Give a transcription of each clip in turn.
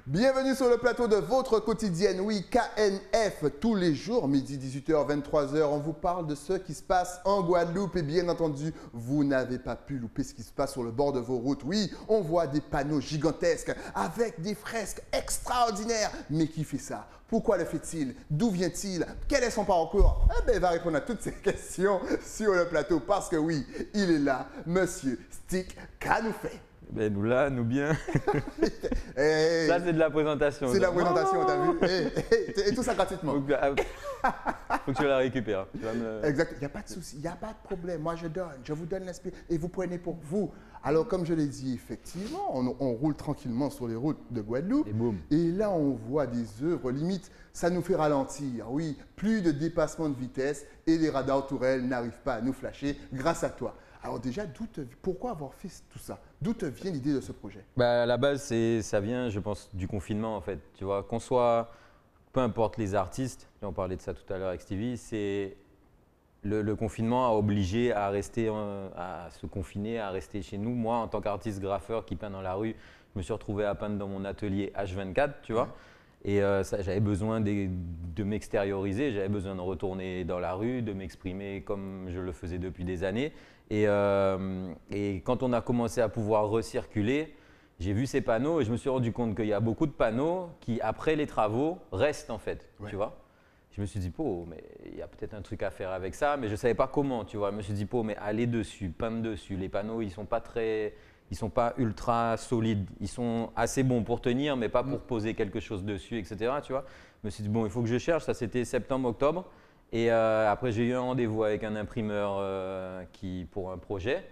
Bienvenue sur le plateau de votre quotidienne, oui, KNF, tous les jours, midi 18h, 23h, on vous parle de ce qui se passe en Guadeloupe et bien entendu, vous n'avez pas pu louper ce qui se passe sur le bord de vos routes. Oui, on voit des panneaux gigantesques avec des fresques extraordinaires, mais qui fait ça? Pourquoi le fait-il? D'où vient-il? Quel est son parcours? Eh bien, il va répondre à toutes ces questions sur le plateau parce que oui, il est là, Monsieur Stick Kanoufé. Ben nous là, nous bien. Hey, ça, c'est de la présentation. C'est de la présentation, t'as vu? Et tout ça gratuitement. Faut que tu la récupères. Exact. Il n'y a pas de souci, il n'y a pas de problème. Moi, je vous donne l'esprit et vous prenez pour vous. Alors, comme je l'ai dit, effectivement, on roule tranquillement sur les routes de Guadeloupe. Et là, on voit des œuvres limites. Ça nous fait ralentir. Oui, plus de dépassement de vitesse et les radars tourelles n'arrivent pas à nous flasher grâce à toi. Alors déjà, pourquoi avoir fait tout ça? D'où te vient l'idée de ce projet? À la base, ça vient, je pense, du confinement en fait. Tu vois, qu'on soit, peu importe les artistes, on parlait de ça tout à l'heure avec Stevie, c'est le confinement a obligé à rester, à se confiner, à rester chez nous. Moi, en tant qu'artiste graffeur qui peint dans la rue, je me suis retrouvé à peindre dans mon atelier H24, tu vois. Et j'avais besoin de m'extérioriser, j'avais besoin de retourner dans la rue, de m'exprimer comme je le faisais depuis des années. Et quand on a commencé à pouvoir recirculer, j'ai vu ces panneaux et je me suis rendu compte qu'il y a beaucoup de panneaux qui, après les travaux, restent en fait, tu vois. Je me suis dit, mais il y a peut-être un truc à faire avec ça, mais je ne savais pas comment, tu vois. Je me suis dit, mais aller dessus, peindre dessus. Les panneaux, ils ne sont pas ultra solides. Ils sont assez bons pour tenir, mais pas pour poser quelque chose dessus, etc. Tu vois. Je me suis dit, il faut que je cherche. Ça, c'était septembre-octobre. Et après, j'ai eu un rendez-vous avec un imprimeur pour un projet.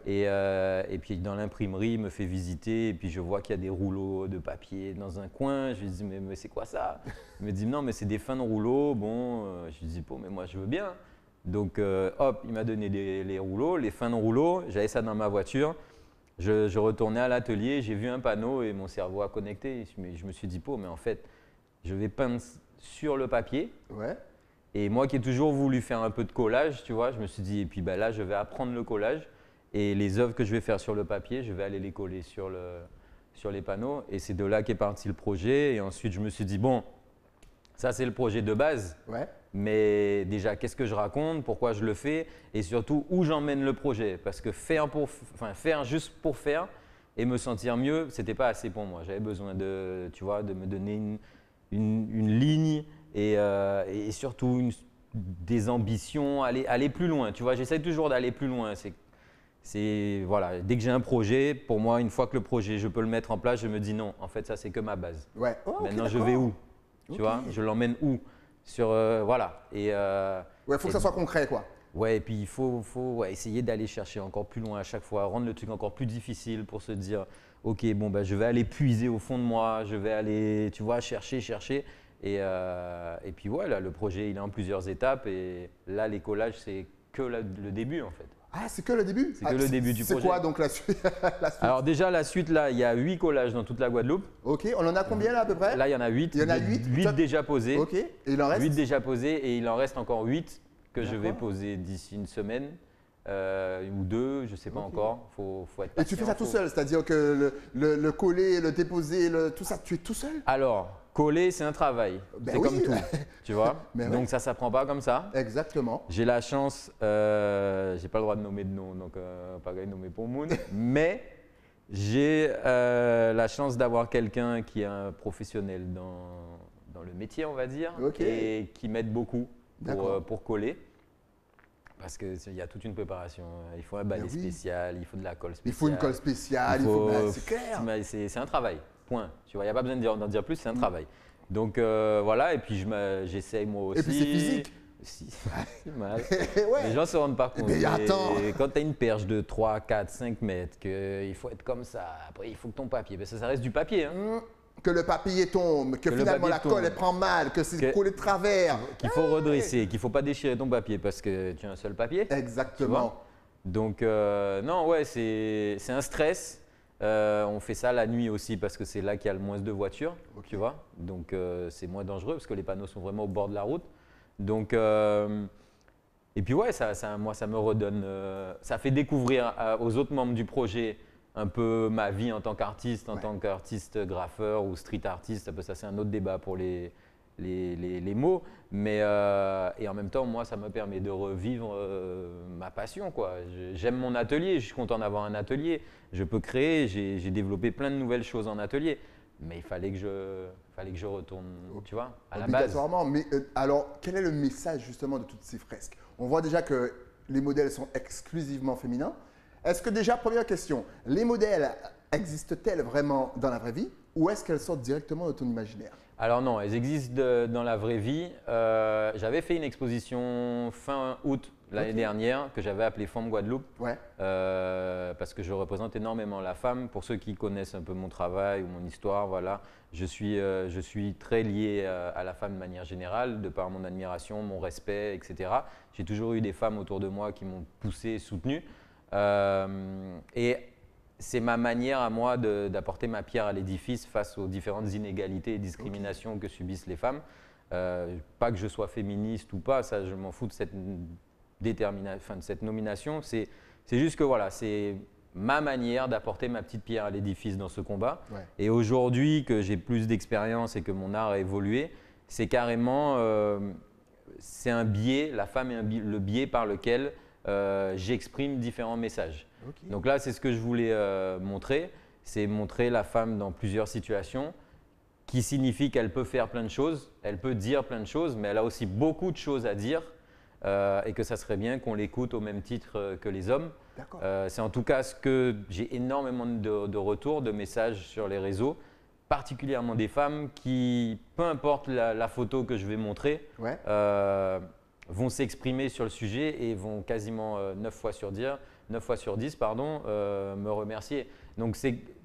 Et puis, dans l'imprimerie, il me fait visiter. Et puis, je vois qu'il y a des rouleaux de papier dans un coin. Je lui dis, mais c'est quoi ça? Il me dit, non, mais c'est des fins de rouleaux. Bon, je lui dis, mais moi, je veux bien. Donc, hop, il m'a donné les rouleaux, les fins de rouleaux. J'avais ça dans ma voiture. Je retournais à l'atelier. J'ai vu un panneau et mon cerveau a connecté. Je me suis dit, mais en fait, je vais peindre sur le papier. Et moi qui ai toujours voulu faire un peu de collage, tu vois, je me suis dit, et puis là, je vais apprendre le collage et les œuvres que je vais faire sur le papier, je vais aller les coller sur les panneaux. Et c'est de là qu'est parti le projet. Et ensuite, je me suis dit, bon, ça, c'est le projet de base. Mais déjà, qu'est-ce que je raconte, pourquoi je le fais et surtout, où j'emmène le projet. Parce que faire juste pour faire et me sentir mieux, ce n'était pas assez pour moi. J'avais besoin de me donner une ligne. Et surtout des ambitions, aller plus loin. Tu vois, j'essaie toujours d'aller plus loin. Voilà, dès que j'ai un projet, pour moi, une fois que le projet, je peux le mettre en place, je me dis non, en fait, ça, c'est que ma base. Maintenant, je vais où? Tu vois, je l'emmène où? Voilà. Et faut que ça soit concret, quoi. Et puis il faut essayer d'aller chercher encore plus loin à chaque fois, rendre le truc encore plus difficile pour se dire, ok, je vais aller puiser au fond de moi, je vais aller, tu vois, chercher. Et puis voilà, le projet il est en plusieurs étapes et là les collages c'est que le début en fait. Ah, c'est que le début? C'est que le début du projet. C'est quoi donc la suite? Alors déjà la suite là, il y a 8 collages dans toute la Guadeloupe. Ok, on en a combien là à peu près? Là il y en a 8. Il y en a 8? 8 déjà posés. Ok, et il en reste? 8 déjà posés et il en reste encore 8 que je vais poser d'ici une semaine. Ou 2, je ne sais pas encore, faut être patient. Et tu fais ça tout seul, c'est-à-dire que le coller, le déposer, tout ça, tu es tout seul? Alors, coller, c'est un travail, c'est comme tout, tu vois. Donc ça ne s'apprend pas comme ça. Exactement. J'ai la chance, je n'ai pas le droit de nommer de nom, donc pas de nommer pour Moon, mais j'ai la chance d'avoir quelqu'un qui est un professionnel dans le métier, on va dire, et qui m'aide beaucoup pour coller. Parce qu'il y a toute une préparation. Il faut un balai spécial, il faut de la colle spéciale. Il faut une colle spéciale, c'est clair. C'est un travail, point. Tu vois, il n'y a pas besoin d'en dire plus, c'est un travail. Donc voilà, et puis j'essaye moi aussi. Et puis c'est physique. C'est mal. Les gens ne se rendent pas compte. Mais attends. Quand tu as une perche de 3, 4, 5 mètres, qu'il faut être comme ça, après il faut que ton papier, parce que ça reste du papier. Hein. Que le papier tombe, que finalement la colle elle prend mal, que c'est collé de travers. Qu'il faut redresser, qu'il ne faut pas déchirer ton papier parce que tu as un seul papier. Exactement. Donc, non, ouais, c'est un stress. On fait ça la nuit aussi parce que c'est là qu'il y a le moins de voitures, Ok. tu vois. Donc, c'est moins dangereux parce que les panneaux sont vraiment au bord de la route. Donc, et puis, ouais, moi, ça me redonne, ça fait découvrir aux autres membres du projet un peu ma vie en tant qu'artiste, en Ouais. tant qu'artiste graffeur ou street artiste. Ça, c'est un autre débat pour les mots. Mais, et en même temps, moi, ça me permet de revivre ma passion, quoi. J'aime mon atelier, je suis content d'avoir un atelier. Je peux créer, j'ai développé plein de nouvelles choses en atelier. Mais il fallait que je retourne, tu vois, à la base. Obligatoirement. Mais alors, quel est le message justement de toutes ces fresques? On voit déjà que les modèles sont exclusivement féminins. Est-ce que déjà, première question, les modèles existent-elles vraiment dans la vraie vie ou est-ce qu'elles sortent directement de ton imaginaire? Alors non, elles existent dans la vraie vie. J'avais fait une exposition fin août l'année Ok. dernière que j'avais appelée Femme Guadeloupe Ouais, parce que je représente énormément la femme. Pour ceux qui connaissent un peu mon travail ou mon histoire, voilà, je suis très lié à la femme de manière générale, de par mon admiration, mon respect, etc. J'ai toujours eu des femmes autour de moi qui m'ont poussé, soutenu. Et c'est ma manière à moi d'apporter ma pierre à l'édifice face aux différentes inégalités et discriminations que subissent les femmes. Pas que je sois féministe ou pas, ça je m'en fous de cette de cette nomination. C'est juste que voilà, c'est ma manière d'apporter ma petite pierre à l'édifice dans ce combat. ouais. Et aujourd'hui que j'ai plus d'expérience et que mon art a évolué, c'est carrément c'est un biais, la femme est le biais par lequel j'exprime différents messages. Ok. Donc là, c'est ce que je voulais montrer, c'est montrer la femme dans plusieurs situations, qui signifie qu'elle peut faire plein de choses, elle peut dire plein de choses, mais elle a aussi beaucoup de choses à dire et que ça serait bien qu'on l'écoute au même titre que les hommes. D'accord. C'est en tout cas ce que j'ai énormément de retours, de messages sur les réseaux, particulièrement des femmes qui, peu importe la photo que je vais montrer, Ouais. vont s'exprimer sur le sujet et vont quasiment 9 fois sur 10 pardon, me remercier. Donc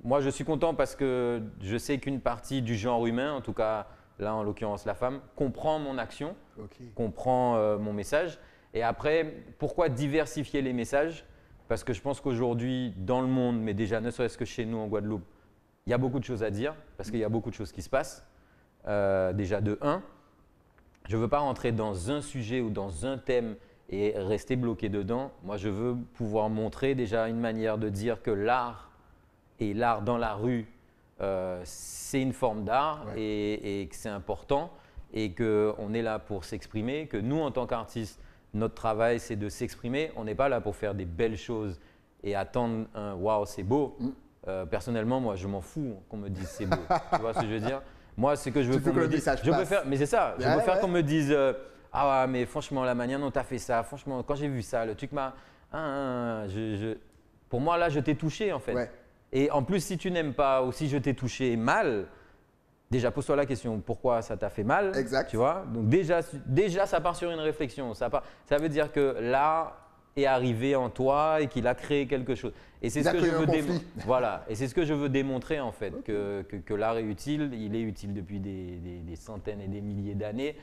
moi je suis content parce que je sais qu'une partie du genre humain, en tout cas là en l'occurrence la femme, comprend mon action, Ok. comprend mon message. Et après, pourquoi diversifier les messages? Parce que je pense qu'aujourd'hui dans le monde, mais déjà ne serait-ce que chez nous en Guadeloupe, il y a beaucoup de choses à dire parce qu'il y a beaucoup de choses qui se passent. Déjà de 1. Je ne veux pas rentrer dans un sujet ou dans un thème et rester bloqué dedans. Moi, je veux pouvoir montrer déjà une manière de dire que l'art et l'art dans la rue, c'est une forme d'art Ouais. et que c'est important et qu'on est là pour s'exprimer, que nous, en tant qu'artistes, notre travail, c'est de s'exprimer. On n'est pas là pour faire des belles choses et attendre un « waouh, c'est beau ». Personnellement, moi, je m'en fous qu'on me dise « c'est beau ». Tu vois ce que je veux dire? Moi, ce que je veux Tu veux qu'on que me le dise… message Je passe. préfère, mais c'est ça, je Ouais, préfère ouais. qu'on me dise ah ouais, mais franchement, la manière dont tu as fait ça, franchement, quand j'ai vu ça, le truc m'a… Pour moi, là, je t'ai touché en fait. Ouais. Et en plus, si tu n'aimes pas ou si je t'ai touché mal, déjà pose-toi la question pourquoi ça t'a fait mal. Exact. Tu vois? Donc déjà, ça part sur une réflexion. Ça veut dire que l'art est arrivé en toi et qu'il a créé quelque chose. Et c'est Il ce a que je créé un veux conflit. Voilà. Et c'est ce que je veux démontrer en fait, que l'art est utile. Il est utile depuis des centaines et des milliers d'années.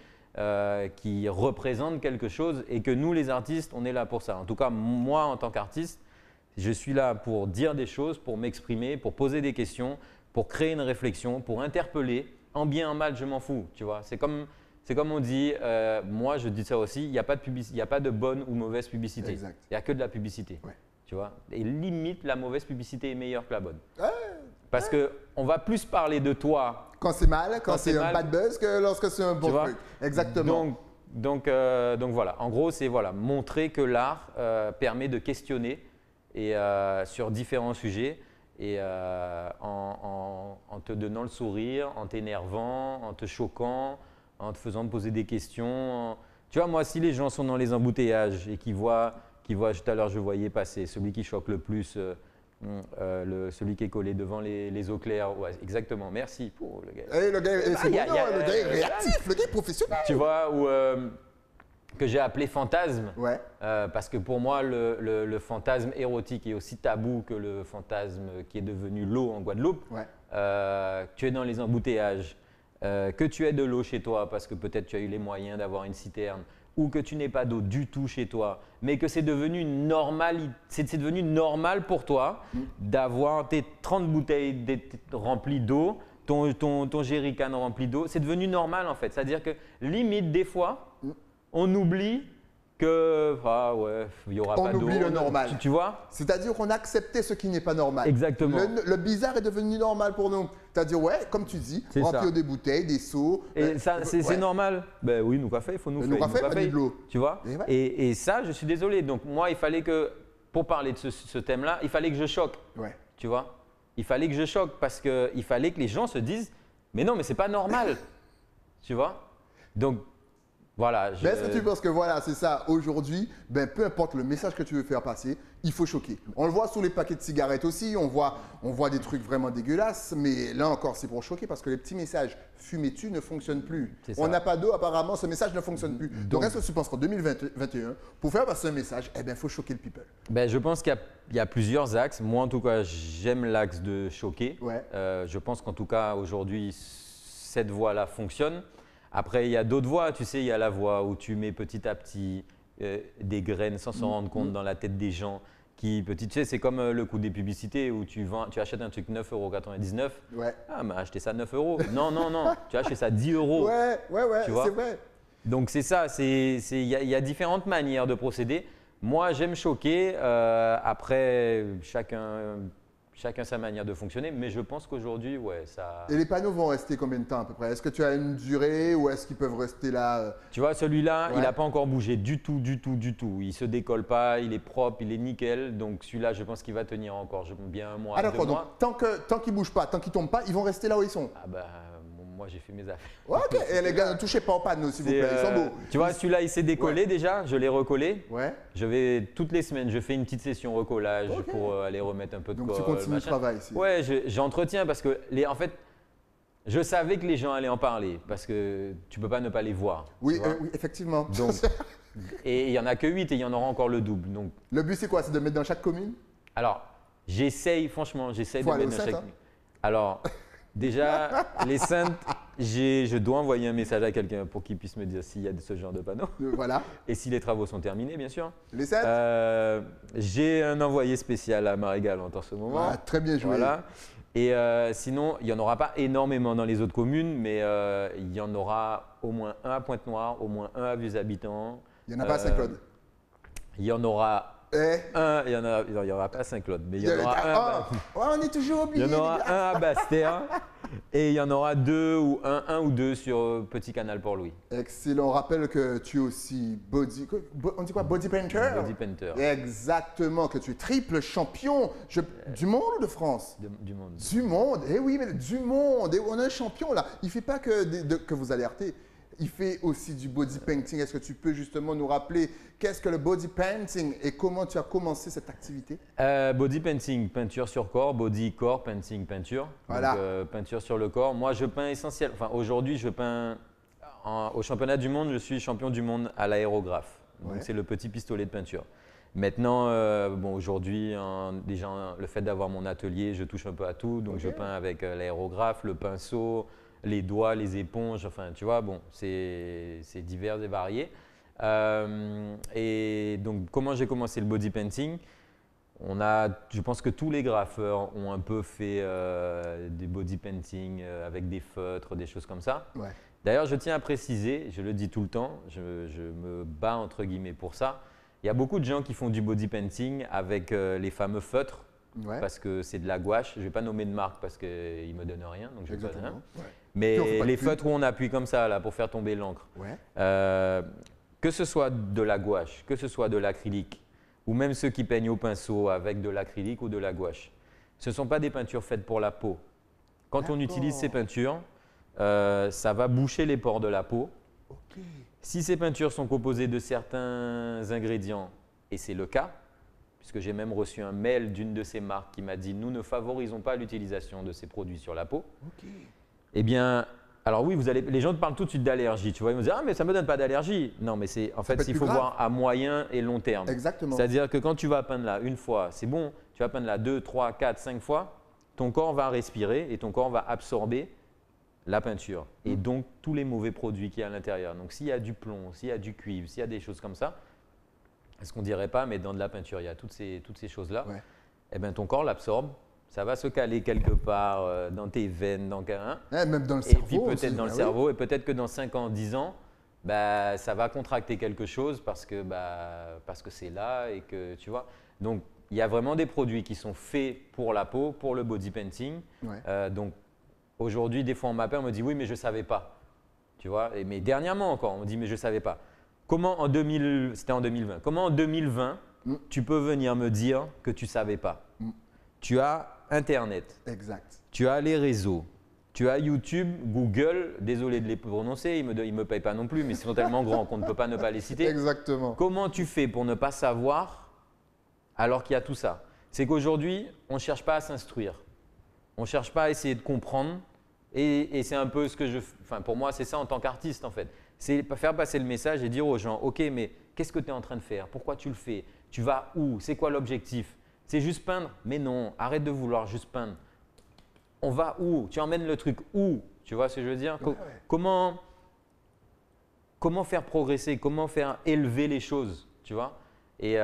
Qui représente quelque chose et que nous les artistes on est là pour ça. En tout cas moi en tant qu'artiste je suis là pour dire des choses, pour m'exprimer, pour poser des questions, pour créer une réflexion, pour interpeller, en bien en mal je m'en fous, tu vois. C'est comme on dit, moi je dis ça aussi, il n'y a pas de bonne ou mauvaise publicité, Exact. il n'y a que de la publicité, Ouais. tu vois. Et limite la mauvaise publicité est meilleure que la bonne. Parce qu'on va plus parler de toi. Quand c'est mal, quand Quand c'est c'est un mal. bad buzz, que lorsque c'est un bon Tu vois? truc. Exactement. Donc voilà, en gros, c'est voilà, montrer que l'art permet de questionner et, sur différents sujets et en te donnant le sourire, en t'énervant, en te choquant, en te faisant poser des questions. Tu vois, moi, si les gens sont dans les embouteillages et qui voient tout à l'heure, je voyais passer celui qui choque le plus. Celui qui est collé devant les eaux claires. Ouais, exactement, merci pour le gars. Et le gars, c'est bon, non, le gars est réactif, le gars est professionnel. Tu vois, ou que j'ai appelé fantasme, Ouais. parce que pour moi, le fantasme érotique est aussi tabou que le fantasme qui est devenu l'eau en Guadeloupe. Ouais. Tu es dans les embouteillages, que tu aies de l'eau chez toi parce que peut-être tu as eu les moyens d'avoir une citerne, ou que tu n'aies pas d'eau du tout chez toi, mais que c'est devenu normal pour toi d'avoir tes 30 bouteilles remplies d'eau, ton jerrycan rempli d'eau, c'est devenu normal en fait. C'est-à-dire que limite des fois, on oublie que il n'y aura pas d'eau. On oublie le normal. Tu vois? C'est-à-dire qu'on a accepté ce qui n'est pas normal. Exactement. Le bizarre est devenu normal pour nous. C'est-à-dire, ouais, comme tu dis, remplir des bouteilles, des seaux. Et ça, c'est normal. Ben oui, nous café, il faut nous faire. Nous café, pas de l'eau. Tu vois? Et ça, je suis désolé. Donc moi, il fallait que, pour parler de ce thème-là, il fallait que je choque. Ouais. Tu vois? Il fallait que je choque parce qu'il fallait que les gens se disent, mais non, mais c'est pas normal. Tu vois? Donc, voilà. Mais est-ce que tu penses que voilà, c'est ça, aujourd'hui, ben, peu importe le message que tu veux faire passer, il faut choquer. On le voit sur les paquets de cigarettes aussi, on voit des trucs vraiment dégueulasses, mais là encore, c'est pour choquer parce que les petits messages « fumez-tu » ne fonctionnent plus. On n'a pas d'eau, apparemment, ce message ne fonctionne plus. Donc est-ce que tu penses qu'en 2021, pour faire passer un message, eh ben, il faut choquer le people? Ben, je pense qu'il y a plusieurs axes. Moi, en tout cas, j'aime l'axe de choquer. Ouais. Je pense qu'en tout cas, aujourd'hui, cette voie-là fonctionne. Après, il y a d'autres voies. Tu sais, il y a la voie où tu mets petit à petit des graines sans s'en rendre compte dans la tête des gens. Tu sais, c'est comme le coût des publicités où tu achètes un truc 9,99 €. Ouais. Ah, mais acheter ça 9 €. Non, non, non. Tu as acheté ça 10 €. Ouais, Tu vois? c'est vrai. Donc, c'est ça. Il y a différentes manières de procéder. Moi, j'aime choquer. Après, chacun sa manière de fonctionner, mais je pense qu'aujourd'hui, ouais, ça… Et les panneaux vont rester combien de temps à peu près? Est-ce que tu as une durée ou est-ce qu'ils peuvent rester là? Tu vois, celui-là, Ouais. il n'a pas encore bougé du tout, du tout, du tout. Il ne se décolle pas, il est propre, il est nickel. Donc celui-là, je pense qu'il va tenir encore bien un mois, Ah d'accord, 2 mois. donc tant qu'ils ne bougent pas, tant qu'ils ne tombent pas, ils vont rester là où ils sont. Ah bah, moi, j'ai fait mes affaires. Ouais, ok, et les gars, ne touchez pas aux panneaux s'il vous plaît, ils sont beaux. Tu vois, celui-là, il s'est décollé déjà, je l'ai recollé. Ouais, Toutes les semaines, je fais une petite session recollage Ok. pour aller remettre un peu de donc colle. tu continues le machin. travail ici. Ouais, j'entretiens parce que, en fait, je savais que les gens allaient en parler parce que tu peux pas ne pas les voir. Oui, tu vois. oui, effectivement. Donc, et il n'y en a que 8 et il y en aura encore le double. Donc, Le but c'est quoi? C'est de mettre dans chaque commune? alors, franchement, j'essaye de Faut aller mettre au dans Saintes, chaque… Alors, déjà, les Saintes, je dois envoyer un message à quelqu'un pour qu'il puisse me dire s'il y a ce genre de panneau Voilà, et si les travaux sont terminés, bien sûr. les 7. J'ai un envoyé spécial à Marie-Galante en ce moment. Très bien joué. Voilà. Et sinon, il n'y en aura pas énormément dans les autres communes, mais il y en aura au moins un à Pointe-Noire, au moins un à Vieux-Habitants. Il n'y en a pas à Saint-Claude. Il y en aura un, il y aura pas à Saint-Claude, mais il y en aura un. Ouais, on est toujours Il oublié. y en aura un à Basse-Terre et il y en aura deux ou un ou deux sur Petit Canal Port-Louis. Excellent. On rappelle que tu es aussi on dit quoi? Body painter? Body painter. Exactement, que tu es triple champion du monde ou de France? Du monde. Du monde, eh oui, mais du monde. Et on a un champion là. Il ne fait pas que vous alertez. Il fait aussi du body painting. Est-ce que tu peux justement nous rappeler qu'est-ce que le body painting et comment tu as commencé cette activité? Body painting, peinture sur corps, body, corps, painting, peinture. Voilà. Donc, peinture sur le corps. Moi, je peins enfin aujourd'hui, je peins au championnat du monde, je suis champion du monde à l'aérographe. Donc, Ouais. c'est le petit pistolet de peinture. Maintenant, aujourd'hui, déjà, le fait d'avoir mon atelier, je touche un peu à tout. Donc, Ok. je peins avec l'aérographe, le pinceau, les doigts, les éponges. Enfin, tu vois, bon, c'est divers et varié. Et donc, comment j'ai commencé le body painting? Je pense que tous les graffeurs ont un peu fait des body painting avec des feutres, des choses comme ça. Ouais. D'ailleurs, je tiens à préciser, je le dis tout le temps, je me bats entre guillemets pour ça. Il y a beaucoup de gens qui font du body painting avec les fameux feutres Ouais. parce que c'est de la gouache. Je ne vais pas nommer de marque parce qu'ils ne me donnent rien, donc je vais pas rien. Exactement. Ouais. Mais Puis on fait pas de les pub. feutres où on appuie comme ça là, pour faire tomber l'encre, Ouais. que ce soit de la gouache, que ce soit de l'acrylique, ou même ceux qui peignent au pinceau avec de l'acrylique ou de la gouache, ce ne sont pas des peintures faites pour la peau. Quand on D'accord. utilise ces peintures, ça va boucher les pores de la peau. Ok. Si ces peintures sont composées de certains ingrédients, et c'est le cas, puisque j'ai même reçu un mail d'une de ces marques qui m'a dit « Nous ne favorisons pas l'utilisation de ces produits sur la peau », Ok. eh bien, alors oui, les gens te parlent tout de suite d'allergie. Tu vois, ils vont dire « Ah, mais ça ne me donne pas d'allergie ». Non, mais en fait, peut être il plus faut grave. voir à moyen et long terme. Exactement. C'est-à-dire que quand tu vas peindre là une fois, c'est bon, tu vas peindre là 2, 3, 4, 5 fois, ton corps va respirer et ton corps va absorber la peinture et donc tous les mauvais produits qu'il y a à l'intérieur. Donc s'il y a du plomb, s'il y a du cuivre, s'il y a des choses comme ça, ce qu'on ne dirait pas, mais dans de la peinture, il y a toutes ces choses-là, Ouais. eh ben, ton corps l'absorbe, ça va se caler quelque part dans tes veines, Même dans le et cerveau. puis peut-être aussi. dans le Ah oui. cerveau, et peut-être que dans 5 ans, 10 ans, bah, ça va contracter quelque chose parce que c'est là et que tu vois. Donc il y a vraiment des produits qui sont faits pour la peau, pour le body painting. Ouais. Donc aujourd'hui, des fois on m'appelle, on me dit oui mais je ne savais pas. Tu vois, mais dernièrement encore, on me dit mais je ne savais pas. Comment en 2000, c'était en 2020, comment en 2020 tu peux venir me dire que tu ne savais pas? Tu as Internet, Exact. tu as les réseaux, tu as YouTube, Google, désolé de les prononcer, ils ne me payent pas non plus, mais ils sont tellement grands qu'on ne peut pas ne pas les citer. Exactement. Comment tu fais pour ne pas savoir alors qu'il y a tout ça? C'est qu'aujourd'hui, on ne cherche pas à s'instruire, on ne cherche pas à essayer de comprendre et c'est un peu ce que enfin pour moi c'est ça en tant qu'artiste en fait. C'est faire passer le message et dire aux gens, ok mais qu'est-ce que tu es en train de faire? Pourquoi tu le fais? Tu vas où? C'est quoi l'objectif? C'est juste peindre? Mais non, arrête de vouloir juste peindre. On va où? Tu emmènes le truc où? Tu vois ce que je veux dire? Ouais. Comment faire progresser? Comment faire élever les choses? Tu vois? Et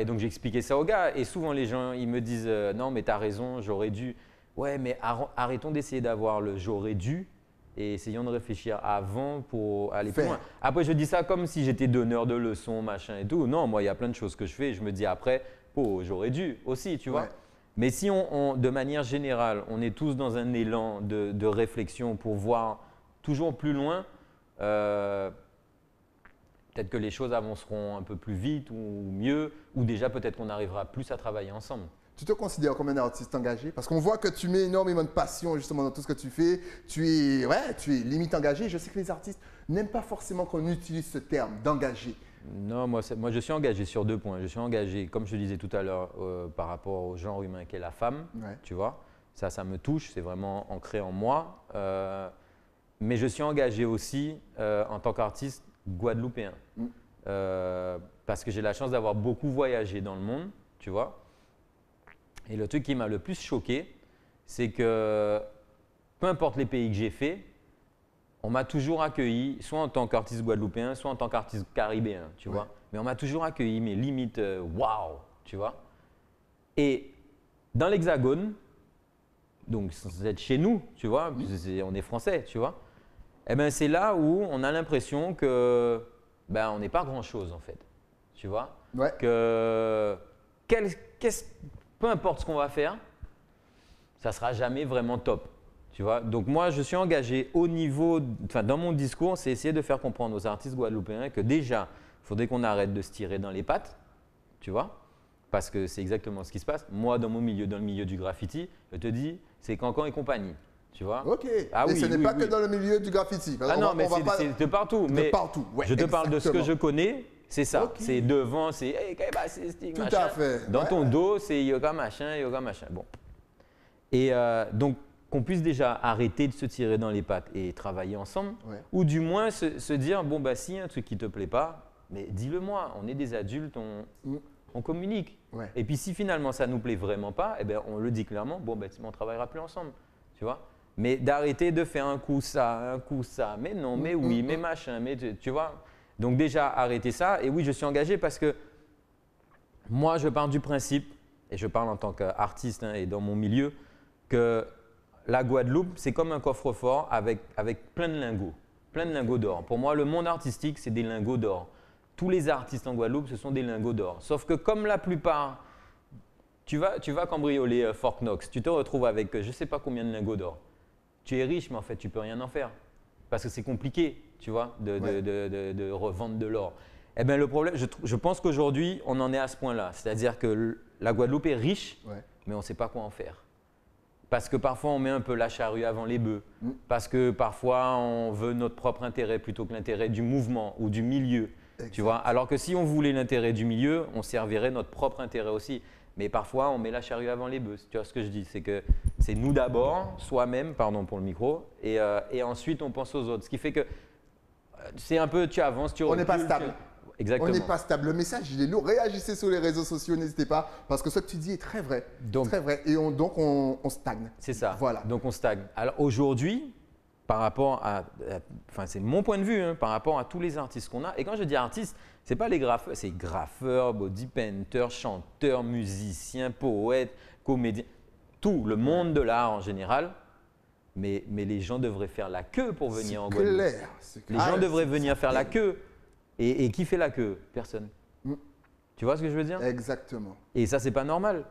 donc j'ai expliqué ça aux gars. Et souvent les gens ils me disent non mais tu as raison, j'aurais dû. Ouais mais arrêtons d'essayer d'avoir le j'aurais dû et essayons de réfléchir avant pour aller plus Faire. loin. Après je dis ça comme si j'étais donneur de leçons, machin et tout. Non, moi il y a plein de choses que je fais et je me dis après, oh j'aurais dû aussi, tu vois. Ouais. Mais si de manière générale, on est tous dans un élan de réflexion pour voir toujours plus loin, peut-être que les choses avanceront un peu plus vite ou mieux, ou déjà peut-être qu'on arrivera plus à travailler ensemble. Tu te considères comme un artiste engagé? Parce qu'on voit que tu mets énormément de passion justement dans tout ce que tu fais. Tu es limite engagé. Je sais que les artistes n'aiment pas forcément qu'on utilise ce terme d'engagé. Non, moi je suis engagé sur 2 points. Je suis engagé, comme je te disais tout à l'heure, par rapport au genre humain qu'est la femme, Ouais. tu vois. Ça me touche, c'est vraiment ancré en moi. Mais je suis engagé aussi en tant qu'artiste guadeloupéen. Parce que j'ai la chance d'avoir beaucoup voyagé dans le monde, tu vois. Et le truc qui m'a le plus choqué, c'est que peu importe les pays que j'ai fait, on m'a toujours accueilli, soit en tant qu'artiste guadeloupéen, soit en tant qu'artiste caribéen, tu vois. Mais on m'a toujours accueilli, mais limite, waouh, tu vois. Et dans l'Hexagone, donc sans être chez nous, tu vois, on est français, tu vois. Eh ben c'est là où on a l'impression que on n'est pas grand-chose en fait, tu vois. Ouais. Que peu importe ce qu'on va faire, ça sera jamais vraiment top. Tu vois? Donc moi, je suis engagé au niveau, dans mon discours, c'est essayer de faire comprendre aux artistes guadeloupéens que déjà, il faudrait qu'on arrête de se tirer dans les pattes, tu vois? Parce que c'est exactement ce qui se passe. Moi, dans le milieu du graffiti, je te dis, c'est Cancan et compagnie, tu vois? Ok. Ah et oui, ce n'est oui, pas oui. que dans le milieu du graffiti. Ah non, mais c'est de partout. De Mais partout, ouais, je te parle de ce que exactement. je connais, c'est ça. Ok. C'est devant, c'est hey, c'est stick, Tout machin. à fait. Dans Ouais, ton ouais. dos, c'est yoga machin, yoga machin. Bon. Et donc, qu'on puisse déjà arrêter de se tirer dans les pattes et travailler ensemble, Ouais. ou du moins se dire, bon, si y a un truc qui ne te plaît pas, mais dis-le moi, on est des adultes, on communique. Ouais. Et puis si finalement ça ne nous plaît vraiment pas, eh ben, on le dit clairement, bon, on ne travaillera plus ensemble, tu vois. Mais d'arrêter de faire un coup ça, mais non, mais oui, mais machin, mais tu vois. Donc déjà, arrêter ça. Et oui, je suis engagé parce que moi, je pars du principe, et je parle en tant qu'artiste et dans mon milieu, que la Guadeloupe, c'est comme un coffre-fort avec plein de lingots d'or. Pour moi, le monde artistique, c'est des lingots d'or. Tous les artistes en Guadeloupe, ce sont des lingots d'or. Sauf que comme la plupart, tu vas cambrioler Fort Knox, tu te retrouves avec je ne sais pas combien de lingots d'or. Tu es riche, mais en fait, tu ne peux rien en faire. Parce que c'est compliqué, tu vois, de revendre de l'or. Eh bien, le problème, je pense qu'aujourd'hui, on en est à ce point-là. C'est-à-dire que la Guadeloupe est riche, mais on ne sait pas quoi en faire. Parce que parfois, on met un peu la charrue avant les bœufs. Parce que parfois, on veut notre propre intérêt plutôt que l'intérêt du mouvement ou du milieu. Tu vois? Alors que si on voulait l'intérêt du milieu, on servirait notre propre intérêt aussi. Mais parfois, on met la charrue avant les bœufs. Tu vois ce que je dis? C'est que c'est nous d'abord, soi-même, pardon pour le micro, et ensuite, on pense aux autres. Ce qui fait que c'est un peu, tu avances, tu On recules. n'est pas stable. Exactement. On n'est pas stable. Le message, il est lourd. Réagissez sur les réseaux sociaux, n'hésitez pas, parce que ce que tu dis est très vrai. Donc, très vrai. Et donc, on stagne. c'est ça. Voilà. Donc, on stagne. Alors aujourd'hui, par rapport enfin c'est mon point de vue, hein, par rapport à tous les artistes qu'on a. Et quand je dis artistes, c'est pas les graffeurs, c'est graffeurs, body painters, chanteurs, musiciens, poètes, comédiens, tout le monde de l'art en général. Mais les gens devraient faire la queue pour venir en Guadeloupe. C'est Les clair. gens devraient venir faire la queue. Et qui fait la queue? Personne. Tu vois ce que je veux dire? Exactement. Et ça, c'est pas normal.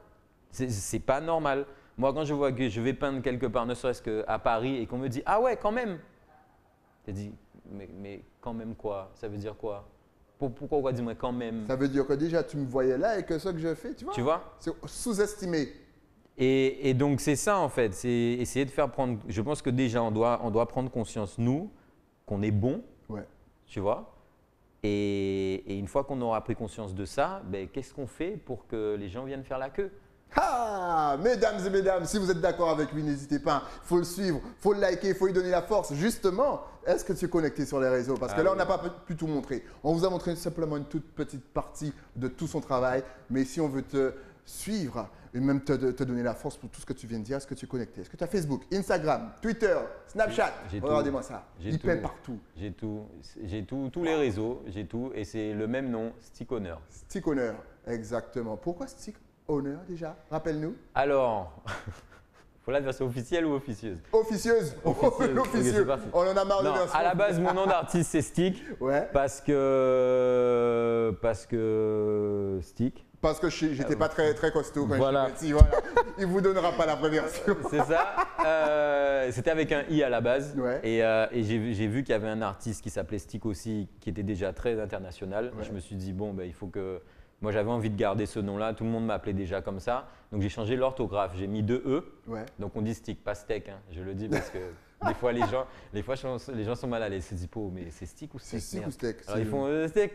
C'est pas normal. Moi, quand je vois que je vais peindre quelque part, ne serait-ce qu'à Paris, et qu'on me dit « Ah ouais, quand même !» Tu dis « Mais quand même quoi? Ça veut dire quoi? Pourquoi dis-moi quand même ?» Ça veut dire que déjà, tu me voyais là et que ce que je fais, tu vois? Tu vois? C'est sous-estimé. Et donc, c'est ça, en fait. C'est essayer de faire prendre… Je pense que déjà, on doit prendre conscience, nous, qu'on est bon, Ouais. tu vois? Et une fois qu'on aura pris conscience de ça, ben, qu'est-ce qu'on fait pour que les gens viennent faire la queue? Ah, mesdames et mesdames, si vous êtes d'accord avec lui, n'hésitez pas. Il faut le suivre, il faut le liker, il faut lui donner la force. Justement, est-ce que tu es connecté sur les réseaux? Parce que là, on n'a pas pu tout montrer. On vous a montré simplement une toute petite partie de tout son travail. Mais si on veut te suivre et même te donner la force pour tout ce que tu viens de dire, est-ce que tu es connecté? Est-ce que tu as Facebook, Instagram, Twitter, Snapchat? J'ai tout. Regardez-moi ça. Il peint partout. J'ai tout, tous les réseaux, j'ai tout. Et c'est le même nom, Stick Honor. Stick Honor, exactement. Pourquoi Stick Honor déjà? Rappelle-nous. Alors, faut la version officielle ou officieuse? Officieuse. Officieuse. L'officieux. Ok, c'est parti. On en a marre de Non, version. à la base, mon nom d'artiste, c'est Stick. Ouais. Parce que Stick. Parce que j'étais pas très costaud quand Voilà. je suis petit, voilà. Il vous donnera pas la première version. C'est ça. C'était avec un i à la base. Ouais. Et j'ai vu qu'il y avait un artiste qui s'appelait Stick aussi, qui était déjà très international. Ouais. Je me suis dit, bon, ben, il faut que… Moi, j'avais envie de garder ce nom-là. Tout le monde m'appelait déjà comme ça. Donc, j'ai changé l'orthographe. J'ai mis 2 E. Ouais. Donc, on dit Stick, pas Steak. Hein. Je le dis parce que des fois, les gens sont mal à l'aise. Ils se disent, oh, mais c'est Stick ou C'est Steak? Stick ou Merde. Steak? Alors, ils font Steak,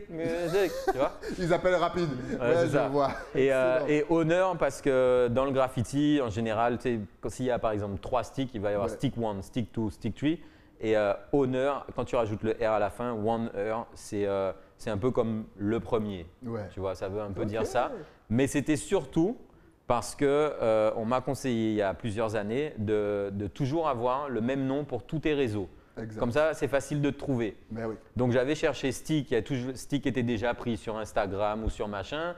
Steak, tu vois? Ils appellent rapide. Ouais, c'est je ça. vois. Et honneur parce que dans le graffiti, en général, tu sais, s'il y a par exemple 3 sticks, il va y avoir Ouais. stick 1, stick 2, stick 3. Et honneur, quand tu rajoutes le R à la fin, one heure, c'est un peu comme le premier. Ouais. Tu vois, ça veut un peu Ok. dire ça. Mais c'était surtout parce que on m'a conseillé il y a plusieurs années de toujours avoir le même nom pour tous tes réseaux. Exact. Comme ça, c'est facile de te trouver. Ben oui. Donc j'avais cherché Stick, Stick était déjà pris sur Instagram ou sur machin.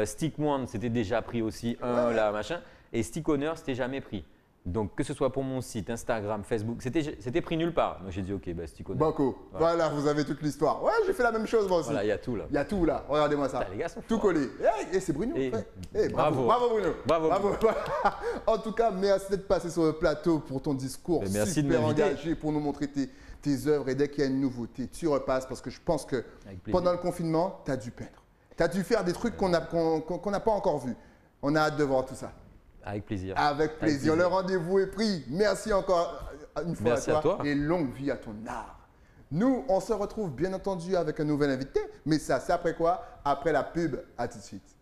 Stick One, c'était déjà pris aussi, là, machin. Et Stick Honor, c'était jamais pris. Donc que ce soit pour mon site, Instagram, Facebook, c'était pris nulle part. Donc j'ai dit ok, bah, Stick Honor. Banco. Voilà, vous avez toute l'histoire. Ouais, j'ai fait la même chose moi aussi. Voilà, il y a tout là. Il y a tout là. Regardez-moi ça. Putain, les gars sont Tout forts. collé. Et c'est Bruno. Et- ouais. Eh, bravo. bravo. Bravo Bruno. Bravo. En tout cas, merci d'être passé sur le plateau pour ton discours Mais merci de super m'inviter. engagé pour nous montrer tes œuvres. Et dès qu'il y a une nouveauté, tu repasses parce que je pense que Avec plaisir. pendant le confinement, tu as dû peindre. Tu as dû faire des trucs qu'on n'a pas encore vus. On a hâte de voir tout ça. Avec plaisir. Avec plaisir. Le rendez-vous est pris. Merci encore une fois Merci à à toi. toi. Et longue vie à ton art. Nous, on se retrouve bien entendu avec un nouvel invité. Mais ça, c'est après quoi? Après la pub. À tout de suite.